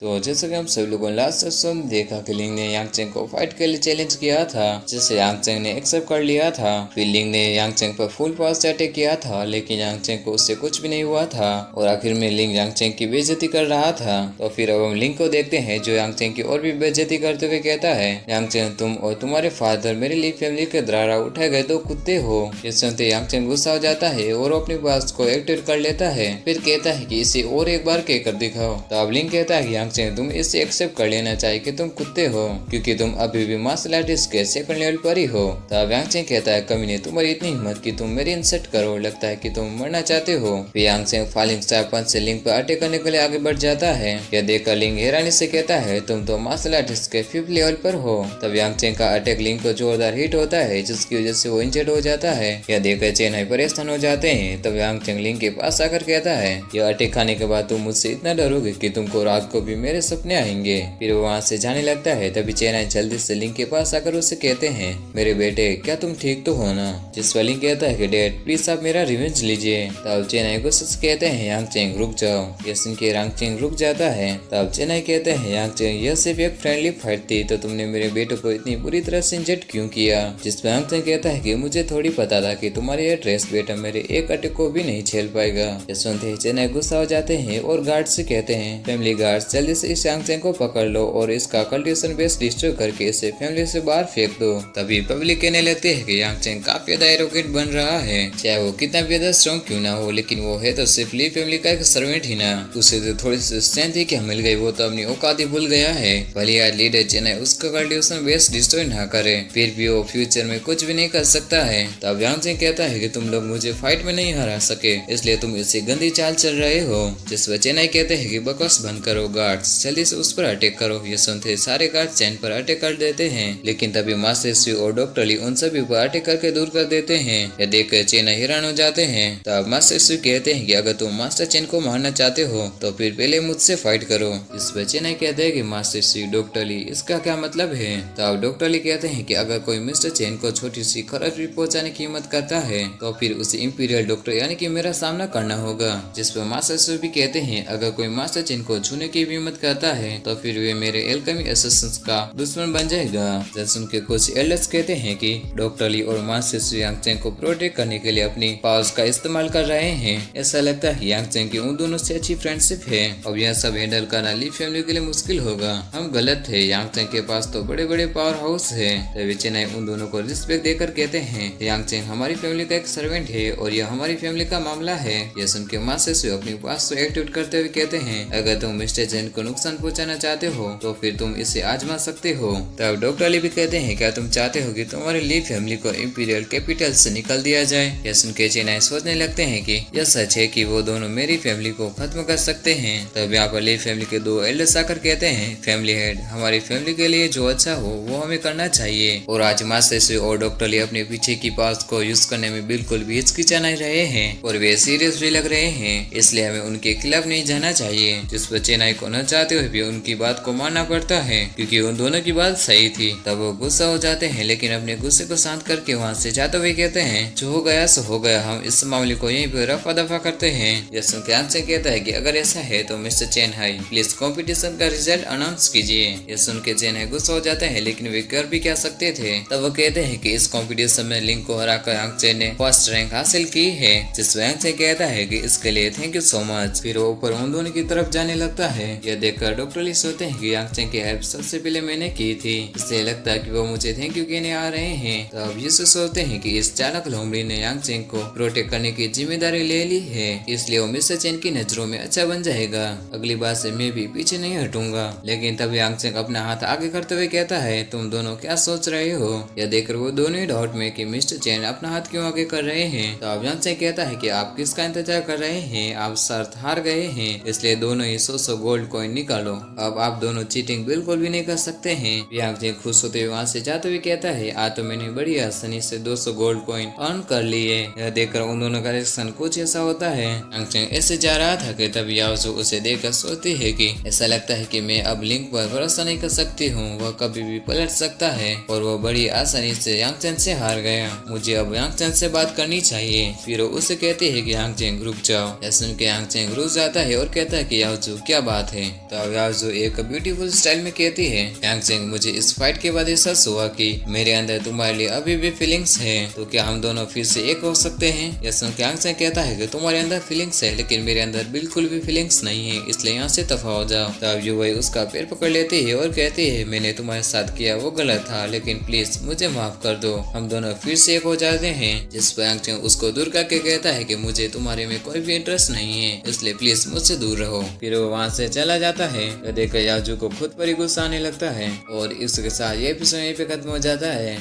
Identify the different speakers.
Speaker 1: तो जैसे कि हम सभी लोगों ने लास्ट एपिसोड में देखा कि लिंग ने यांग चेंग को फाइट के लिए चैलेंज किया था, जिसे यांग चेंग ने एक्सेप्ट कर लिया था। फिर लिंग ने यांग चेंग पर फुल पावर से अटैक किया था, लेकिन यांग चेंग को उससे कुछ भी नहीं हुआ था और आखिर में लिंग यांग चेंग की बेइज्जती कर रहा था। तो फिर अब हम लिंग को देखते हैं जो यांग चेंग की और भी बेइज्जती करते हुए कहता है, यांग चेंग तुम और तुम्हारे फादर मेरे लिए फैमिली के द्वारा उठाए गए दो कुत्ते हो। ये सुनते यांग चेंग गुस्सा हो जाता है और अपनी बात को एक्टिवेट कर लेता है। फिर कहता है कि इसे और एक बार कहकर दिखाओ। तो अब लिंग कहता है कि यांग चेंग तुम इसे एक्सेप्ट कर लेना चाहिए कि तुम कुत्ते हो, क्योंकि तुम अभी भी मार्शल आर्टिस्ट के सेकंड लेवल पर ही हो। तो अब यांग चेंग कहता है, कमीने तुम्हारी इतनी हिम्मत कि तुम मेरी इंसल्ट करो, लगता है कि तुम मरना चाहते हो। फिर यांग चेंग फॉलिंग स्टार पंच से लिंग पर अटैक करने के लिए आगे बढ़ जाता है। यह देखकर लिंग हैरानी से कहता है, तुम तो मार्शल आर्टिस्ट के 5th लेवल पर हो। तब यांग चेंग का अटैक लिंग को जोरदार हिट होता है, जिसकी वजह से वो इंजर्ड हो जाता है। यह देखकर चेन हाई परेशान हो जाते हैं। तब यांग चेंग लिंग के पास आकर कहता है, यह अटैक खाने के बाद तुम मुझसे इतना डरोगे कि तुमको रात को भी मेरे सपने आएंगे। फिर वो वहाँ से जाने लगता है। तभी चेनाई जल्दी से लिंग के पास आकर उसे कहते हैं, मेरे बेटे क्या तुम ठीक तो हो ना। जिस पर लिंग कहता है कि डैड प्लीज आप मेरा रिवेंज लीजिए। तब चेनाई गुस्से से कहते हैं, यांग चेंग रुक जाओ। ये सुन के यांग चेंग रुक जाता है। तब चेनाई कहते हैं, यांग चेंग यह सिर्फ एक फ्रेंडली फाइट थी, तो तुमने मेरे बेटे को इतनी बुरी तरह से इंजर्ड क्यों किया। जिस पर यांग चेंग कहता है कि मुझे थोड़ी पता था कि तुम्हारे ये ड्रेस बेटा मेरे एक अटैक को भी नहीं झेल पाएगा। ये सुनते ही चेनाई गुस्सा हो जाते हैं और गार्ड से कहते हैं, फैमिली गार्ड्स जल्दी से इस यांग चेंग को पकड़ लो और इसका कल्टिवेशन बेस डिस्ट्रॉय करके इसे फैमिली से बाहर फेंक दो। तभी पब्लिक कहने लगती है कि यांग चेंग काफी ज्यादा एरोगेंट बन रहा है, चाहे वो कितना भी ज्यादा स्ट्रॉन्ग क्यों ना हो, लेकिन वो है तो सिर्फ ली फैमिली का एक सर्वेंट ही ना। उसे तो थोड़ी सी स्ट्रेंथ ही क्या मिल गई, वो तो अपनी औकात ही भूल गया है। भले यार लीडर चेन्नई उसका कल्टिवेशन बेस डिस्ट्रॉय ना करे, फिर भी वो फ्यूचर में कुछ भी नहीं कर सकता है। तब यांग चेंग कहता है कि तुम लोग मुझे फाइट में नहीं हरा सके, इसलिए तुम इससे गंदी चाल चल रहे हो। जिस पर चेन्नई कहते हैं कि बकवास बंद करो गार्ड्स, जल्दी से उस पर अटैक करो। ये सुनते सारे गार्ड चैन पर अटैक कर देते हैं, लेकिन तभी मास्टर स्वी और डॉक्टर ली उन सभी पर अटैक करके दूर कर देते हैं। यह देखकर चेन हैरान हो जाते हैं। तब मास्टर स्वी कहते हैं कि अगर तुम मास्टर चेन को मारना चाहते हो तो फिर पहले मुझसे फाइट करो। इस पर चेन्नई कहते हैं कि मास्टर स्वी डॉक्टर ली इसका क्या मतलब है। तब डॉक्टर ली कहते हैं कि अगर कोई मिस्टर चेन को छोटी सी खराबी पहुंचाने की हिम्मत करता है तो फिर उसे इंपीरियल डॉक्टर यानी कि मेरा सामना करना होगा। जिस पर मास्टर स्वी भी कहते हैं, अगर कोई मास्टर चेन को छूने की भी हिम्मत करता है तो फिर वे मेरे एल्केमी एसोसिएशंस का दुश्मन बन जाएगा। जैसे उनके कुछ एल्डर्स कहते हैं कि डॉक्टर ली और मास्टर स्वी यांग चेंग को प्रोटेक्ट करने के लिए अपनी पावर्स का इस्तेमाल कर रहे हैं। ऐसा लगता है यांग चेंग की उन दोनों से अच्छी फ्रेंडशिप है। अब यह सब हैंडल करना ली फैमिली के लिए मुश्किल होगा। हम गलत थे, यांग चेंग के पास तो बड़े बड़े पावर हाउस है। तभी चेन्नई उन दोनों को रिस्पेक्ट देकर कहते हैं, यांग चेंग हमारी फैमिली का एक सर्वेंट है और यह हमारी फैमिली का मामला है। यह सुन के मास्टर स्वी अपनी पावर्स को एक्टिवेट करते हुए कहते हैं, अगर तुम मिस्टर चेन को नुकसान पहुंचाना चाहते हो तो फिर तुम इसे आजमा सकते हो। तब डॉक्टर ली भी कहते हैं, क्या तुम चाहते हो कि तुम्हारी ली फैमिली को इंपीरियल कैपिटल से निकाल दिया जाए। यह सुन के चेन्नई सोचने लगते हैं कि यह सच है कि वो दोनों मेरी फैमिली को खत्म कर सकते हैं। तब यहाँ पर ली फैमिली के दो एल्डर्स आकर कहते हैं, फैमिली हेड हमारी फैमिली के लिए जो अच्छा हो वो हमें करना चाहिए। और आज मास्टर स्वी और डॉक्टर ली अपने पीछे की पावर्स को यूज करने में बिल्कुल भी हिचकिचा नहीं रहे हैं और वे सीरियस भी लग रहे हैं, इसलिए हमें उनके खिलाफ नहीं जाना चाहिए। जिस पर चेन्नई को न चाहते हुए भी उनकी बात को मानना पड़ता है, क्योंकि उन दोनों की बात सही थी। तब वो गुस्सा हो जाते हैं, लेकिन अपने गुस्से को शांत करके वहाँ से जाते हुए कहते हैं, जो हो गया सो हो गया, हम इस मामले को यहीं पर रफा दफा करते हैं। यह सुनकर यांग चेंग कहता है कि अगर ऐसा है तो mister chain hi please competition का रिजल्ट अनाउंस कीजिए। यह सुन के चेन हाई गुस्सा हो जाते हैं, लेकिन वे कर भी क्या सकते थे। तब वो कहते हैं कि इस कंपटीशन में लिंग को हराकर यांग चेंग ने फर्स्ट रैंक हासिल की है। जिस पर यांग चेंग कहता है कि इसके लिए थैंक यू सो मच। फिर वो ऊपर उन दोनों की तरफ जाने लगता है। यह देखकर डॉक्टर ली सोचते हैं कि यांग चेंग की हेल्प सबसे पहले मैंने की थी, इसलिए लगता है कि वो मुझे थैंक यू कहने आ रहे हैं। तब ये सोचते हैं कि इस चालाक लोमड़ी ने यांग चेंग को प्रोटेक्ट करने की जिम्मेदारी ले ली है, इसलिए वो मिस्टर चेन की नजरों में अच्छा बन जाएगा। अगली बार से मैं भी पीछे नहीं हटूंगा। लेकिन तब यांग चेंग अपना हाथ आगे करते हुए कहता है, तुम दोनों क्या सोच रहे हो। यह देखकर वो दोनों ही डाउट में कि मिस्टर चेन अपना हाथ क्यों आगे कर रहे हैं। तो अब यांग चेंग कहता है कि आप किसका इंतजार कर रहे हैं, आप शर्त हार गए हैं, इसलिए दोनों ही 100 गोल्ड कॉइन निकालो। अब आप दोनों चीटिंग बिल्कुल भी नहीं कर सकते हैं। यांग चेंग खुश होते हुए वहाँ से जाते हुए कहता है, आज तो मैंने बड़ी आसानी से 200 गोल्ड कॉइन अर्न कर लिए। यह देखकर उन दोनों का रिएक्शन कुछ ऐसा होता है। यांग चेंग ऐसे जा रहा था कि तब याओजू उसे देखकर सोचती है कि ऐसा लगता है कि मैं अब लिंग पर भरोसा नहीं कर सकती हूँ, वह कभी भी पलट सकता है। और वह बड़ी आसानी से यांग चेंग से हार गया, मुझे अब यांग चेंग से बात करनी चाहिए। फिर उसे कहती है कि यांग चेंग रुक जाओ। यह सुन के यांग चेंग रुक जाता है और कहता है कि याओजू क्या बात है। तब याजू एक ब्यूटीफुल स्टाइल में कहती है, यांगचेंग मुझे इस फाइट के बाद एहसास हुआ कि मेरे अंदर तुम्हारे लिए अभी भी फीलिंग्स है, तो क्या हम दोनों फिर से एक हो सकते हैं। यह सुनकर यांगचेंग कहता है कि तुम्हारे अंदर फीलिंग्स है लेकिन मेरे अंदर बिल्कुल भी फीलिंग्स नहीं है, इसलिए यहाँ से दफा हो जाओ। तब युवई उसका पैर पकड़ लेती है और कहती है, मैंने तुम्हारे साथ किया वो गलत था, लेकिन प्लीज मुझे माफ कर दो, हम दोनों फिर से एक हो जाते हैं। जिस पर यांगचेंग उसको दूर करके कहता है कि मुझे तुम्हारे में कोई भी इंटरेस्ट नहीं है, इसलिए प्लीज मुझसे दूर रहो। फिर वो वहाँ से चला जाता है। यह देखकर याजू को खुद पर ही गुस्सा आने लगता है और इसके साथ ये एपिसोड यहीं पे खत्म हो जाता है।